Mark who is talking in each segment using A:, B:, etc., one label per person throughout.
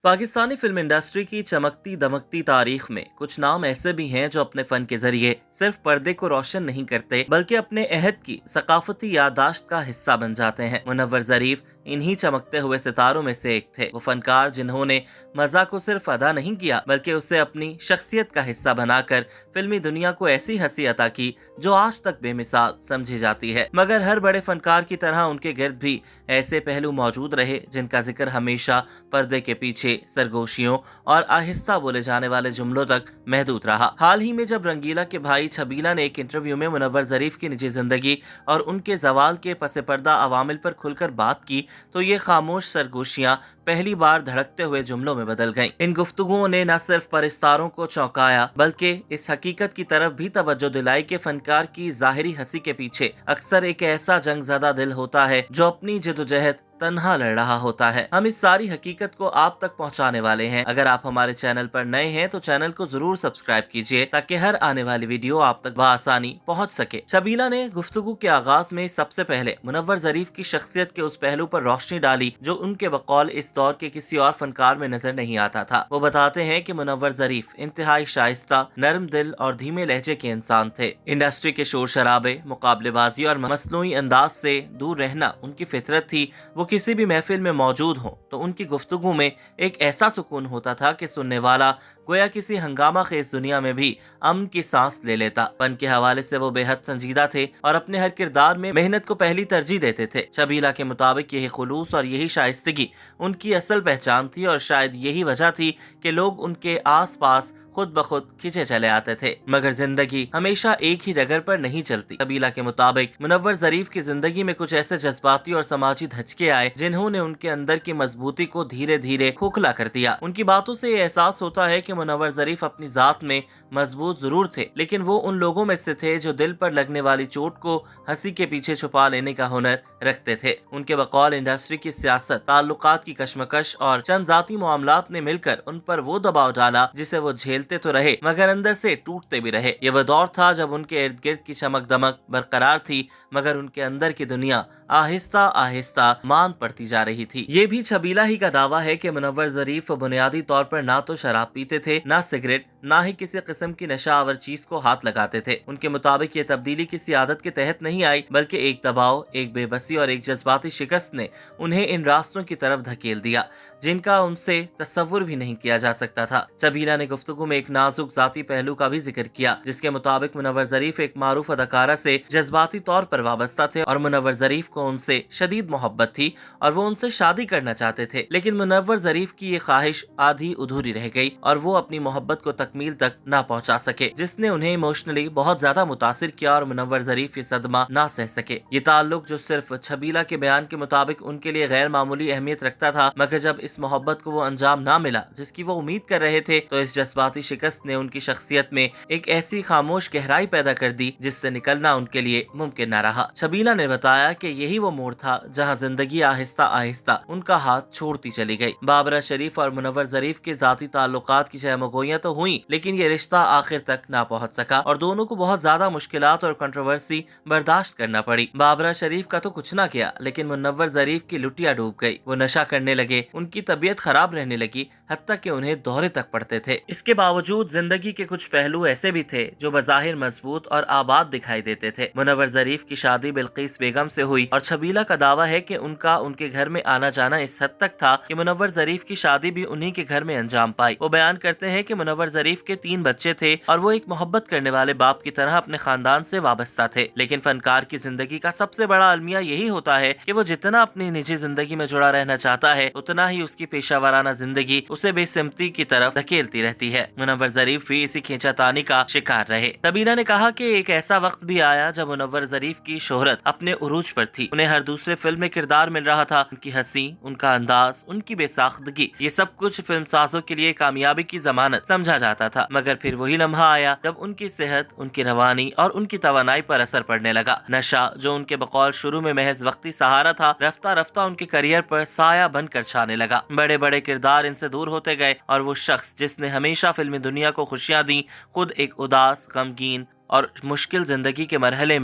A: Pakistani film industry کی چمکتی دمکتی تاریخ میں کچھ نام ایسے بھی ہیں جو اپنے فن کے ذریعے صرف پردے کو روشن نہیں کرتے بلکہ اپنے عہد کی ثقافتی یادداشت کا حصہ بن جاتے ہیں۔ منور ظریف انہی چمکتے ہوئے ستاروں میں سے ایک تھے۔ وہ فنکار جنہوں نے مزاح کو صرف ادا نہیں کیا بلکہ اسے اپنی شخصیت کا حصہ بنا کر فلمی دنیا کو ایسی ہنسی عطا کی جو آج تک بے مثال سمجھی جاتی ہے۔ مگر ہر بڑے فنکار کی طرح ان کے گرد بھی ایسے پہلو موجود رہے جن کا ذکر ہمیشہ پردے کے پیچھے سرگوشیوں اور آہستہ بولے جانے والے جملوں تک محدود رہا۔ حال ہی میں جب رنگیلا کے بھائی چھبیلا نے ایک انٹرویو میں منور ظریف کی نجی زندگی اور ان کے زوال کے پس پردہ عوامل پر کھل کر بات کی تو یہ خاموش سرگوشیاں پہلی بار دھڑکتے ہوئے جملوں میں بدل گئیں۔ ان گفتگوؤں نے نہ صرف پرستاروں کو چونکایا بلکہ اس حقیقت کی طرف بھی توجہ دلائی کہ فنکار کی ظاہری ہنسی کے پیچھے اکثر ایک ایسا جنگ زدہ دل ہوتا ہے جو اپنی جدوجہد تنہا لڑ رہا ہوتا ہے۔ ہم اس ساری حقیقت کو آپ تک پہنچانے والے ہیں۔ اگر آپ ہمارے چینل پر نئے ہیں تو چینل کو ضرور سبسکرائب کیجیے تاکہ ہر آنے والی ویڈیو آپ تک بآسانی پہنچ سکے۔ چھبیلا نے گفتگو کے آغاز میں سب سے پہلے منور ظریف کی شخصیت کے اس پہلو پر روشنی ڈالی جو ان کے بقول اس دور کے کسی اور فنکار میں نظر نہیں آتا تھا۔ وہ بتاتے ہیں کہ منور ظریف انتہائی شائستہ، نرم دل اور دھیمے لہجے کے انسان تھے۔ انڈسٹری کے شور شرابے، مقابلے بازی اور مصنوعی انداز سے دور رہنا ان کی فطرت تھی۔ وہ کسی بھی محفل میں موجود ہوں تو ان کی گفتگو میں ایک ایسا سکون ہوتا تھا کہ سننے والا گویا کسی ہنگامہ خیز دنیا میں بھی امن کی سانس لے لیتا۔ فن کے حوالے سے وہ بے حد سنجیدہ تھے اور اپنے ہر کردار میں محنت کو پہلی ترجیح دیتے تھے۔ چھبیلا کے مطابق یہی خلوص اور یہی شائستگی ان کی اصل پہچان تھی اور شاید یہی وجہ تھی کہ لوگ ان کے آس پاس خود بخود کھینچے چلے آتے تھے۔ مگر زندگی ہمیشہ ایک ہی ڈگر پر نہیں چلتی۔ چھبیلا کے مطابق منور ظریف کی زندگی میں کچھ ایسے جذباتی اور سماجی دھچکے آئے جنہوں نے ان کے اندر کی مضبوطی کو دھیرے دھیرے کھوکھلا کر دیا۔ ان کی باتوں سے یہ احساس ہوتا ہے کہ منور ظریف اپنی ذات میں مضبوط ضرور تھے لیکن وہ ان لوگوں میں سے تھے جو دل پر لگنے والی چوٹ کو ہنسی کے پیچھے چھپا لینے کا ہنر رکھتے تھے۔ ان کے بقول انڈسٹری کی سیاست، تعلقات کی کشمکش اور چند ذاتی معاملات نے مل کر ان پر وہ دباؤ ڈالا جسے وہ جھیلتے تو رہے مگر اندر سے ٹوٹتے بھی رہے۔ یہ وہ دور تھا جب ان کے ارد گرد کی چمک دمک برقرار تھی مگر ان کے اندر کی دنیا آہستہ آہستہ مان پڑتی جا رہی تھی۔ یہ بھی چھبیلا ہی کا دعویٰ ہے کہ منور ظریف بنیادی طور پر نہ تو شراب پیتے تھے، نہ سگریٹ، نہ ہی کسی قسم کی نشہ آور چیز کو ہاتھ لگاتے تھے۔ ان کے مطابق یہ تبدیلی کسی عادت کے تحت نہیں آئی بلکہ ایک دباؤ، ایک بے بسی اور ایک جذباتی شکست نے انہیں ان راستوں کی طرف دھکیل دیا جن کا ان سے تصور بھی نہیں کیا جا سکتا تھا۔ چھبیلا نے گفتگو میں ایک نازک ذاتی پہلو کا بھی ذکر کیا جس کے مطابق منور ظریف ایک معروف اداکارہ سے جذباتی طور پر وابستہ تھے اور منور ظریف کو ان سے شدید محبت تھی اور وہ ان سے شادی کرنا چاہتے تھے لیکن منور ظریف کی یہ خواہش آدھی ادھوری رہ گئی اور وہ اپنی محبت کو تکمیل تک نہ پہنچا سکے جس نے انہیں ایموشنلی بہت زیادہ متاثر کیا اور منور ظریف یہ صدمہ نہ سہ سکے۔ یہ تعلق جو صرف چھبیلا کے بیان کے مطابق ان کے لیے غیر معمولی اہمیت رکھتا تھا مگر جب اس محبت کو وہ انجام نہ ملا جس کی وہ امید کر رہے تھے تو اس جذباتی شکست نے ان کی شخصیت میں ایک ایسی خاموش گہرائی پیدا کر دی جس سے نکلنا ان کے لیے ممکن نہ رہا۔ چھبیلا نے بتایا کہ یہی وہ موڑ تھا جہاں زندگی آہستہ آہستہ ان کا ہاتھ چھوڑتی چلی گئی۔ بابرہ شریف اور منور ظریف کے ذاتی تعلقات کی چہمگوئیاں تو ہوئیں لیکن یہ رشتہ آخر تک نہ پہنچ سکا اور دونوں کو بہت زیادہ مشکلات اور کنٹروورسی برداشت کرنا پڑی۔ بابرہ شریف کا تو کچھ نہ کیا لیکن منور ظریف کی لٹیا ڈوب گئی۔ وہ نشہ کرنے لگے، ان کی طبیعت خراب رہنے لگی، حتیٰ کہ انہیں دورے تک پڑتے تھے۔ اس کے باوجود زندگی کے کچھ پہلو ایسے بھی تھے جو بظاہر مضبوط اور آباد دکھائی دیتے تھے۔ منور ظریف کی شادی بلقیس بیگم سے ہوئی اور چھبیلا کا دعویٰ ہے کہ ان کے گھر میں آنا جانا اس حد تک تھا کہ منور ظریف کی شادی بھی انہی کے گھر میں انجام پائی۔ وہ بیان کرتے ہیں کہ منور ظریف کے 3 بچے تھے اور وہ ایک محبت کرنے والے باپ کی طرح اپنے خاندان سے وابستہ تھے لیکن فنکار کی زندگی کا سب سے بڑا المیہ یہی ہوتا ہے کہ وہ جتنا اپنی نجی زندگی میں جڑا رہنا چاہتا ہے اتنا ہی اس کی پیشہ ورانہ زندگی اسے بے سمتی کی طرف دھکیلتی رہتی ہے۔ منور ظریف بھی اسی کھینچا تانی کا شکار رہے۔ چھبیلا نے کہا کہ ایک ایسا وقت بھی آیا جب منور ظریف کی شہرت اپنے عروج پر تھی، انہیں ہر دوسرے فلم میں کردار مل رہا تھا، ان کی ہنسی، ان کا انداز، ان کی بے ساختگی، یہ سب کچھ فلم سازوں کے لیے کامیابی کی ضمانت سمجھا جاتا تھا مگر پھر وہی لمحہ آیا جب ان کی صحت، ان کی روانی اور ان کی توانائی پر اثر پڑنے لگا۔ نشہ جو ان کے بقول شروع میں محض وقتی سہارا تھا رفتہ رفتہ ان کے کیریئر پر سایہ بن کر چھانے لگا۔ بڑے بڑے کردار ان سے دور ہوتے گئے اور وہ شخص جس نے ہمیشہ فلمی دنیا کو خوشیاں دیں خود ایک اداس، غمگین اور مشکل زندگی کے مرحلے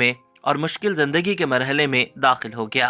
A: میں داخل ہو گیا۔